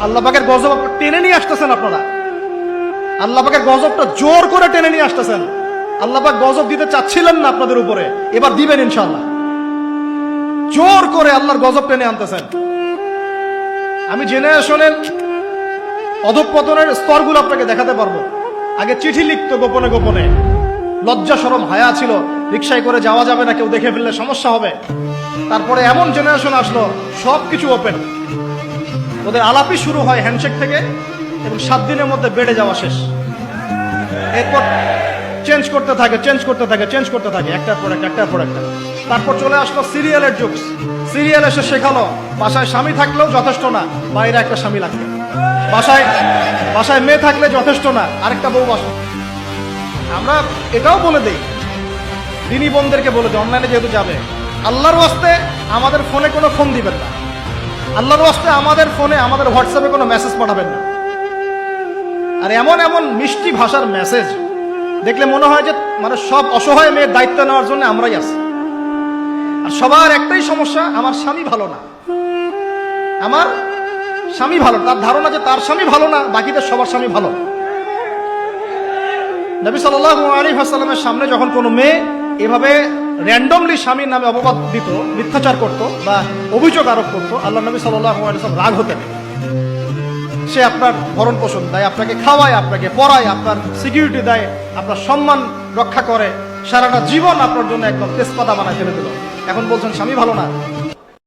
আল্লাহ পাকের গজব টেনে নিয়ে আসতেছেন আপনারা। আল্লাহ পাকের গজবটা জোর করে টেনে নিয়ে আসতেছেন। আল্লাহ পাক গজব দিতে চাচ্ছিলেন না আপনাদের উপরে, এবার দিবেন ইনশাআল্লাহ। জোর করে আল্লাহর গজব টেনে আনতেছেন। আমি জেনারেশনের অধঃপতনের স্তরগুলো আপনাকে দেখাতে পারবো। আগে চিঠি লিখতো গোপনে গোপনে, লজ্জা শরম হায়া ছিল, রিক্সায় করে যাওয়া যাবে না, কেউ দেখে ফেললে সমস্যা হবে। তারপরে এমন জেনারেশন আসলো সবকিছু ওপেন, ওদের আলাপই শুরু হয় হ্যান্ডশেক থেকে এবং 7 দিনের মধ্যে বেড়ে যাওয়া শেষ। এরপর চেঞ্জ করতে থাকে একটার পর একটা। তারপর চলে আসলো সিরিয়ালের যুগ। সিরিয়াল এসে শেখালো বাসায় স্বামী থাকলেও যথেষ্ট না, বাইরে একটা স্বামী লাগবে। বাসায় মেয়ে থাকলে যথেষ্ট না, আরেকটা বউ বাসা। আমরা এটাও বলে দেই, দিনী বোনদেরকে বলে দিই, অনলাইনে যেহেতু যাবে, আল্লাহর ওয়াস্তে আমাদের ফোনে কোনো ফোন দিবেন না। আল্লাহর ওয়াস্তে আমাদের ফোনে, আমাদের হোয়াটসঅ্যাপে কোনো মেসেজ পাঠাবেন না। আর এমন এমন মিষ্টি ভাষার মেসেজ দেখলে মনে হয় যে মানে সব অসহায় মেয়ের দায়িত্ব নেওয়ার জন্য আমরাই আছি। আর সবার একটাই সমস্যা, আমার স্বামী ভালো না, আমার স্বামী ভালো। তার ধারণা যে তার স্বামী ভালো না, বাকিদের সবার স্বামী ভালো। নবী সাল্লাল্লাহু আলাইহি ওয়াসাল্লামের সামনে যখন কোনো মেয়ে এভাবে র্যান্ডমলি স্বামীর নামে অপবাদ দিত, মিথ্যাচার করত বা অভিযোগ আরোপ করত, আল্লাহ নবী সাল্লাল্লাহু আলাইহি ওয়াসাল্লাম রাগ হতেন। সে আপনার ভরণ পোষণ দেয়, আপনাকে খাওয়ায়, আপনাকে পড়ায়, আপনার সিকিউরিটি দেয়, আপনার সম্মান রক্ষা করে, সারাটা জীবন আপনার জন্য একদম তেজপাতা বানায় ফেলে দিল। এখন বলছেন স্বামী ভালো না।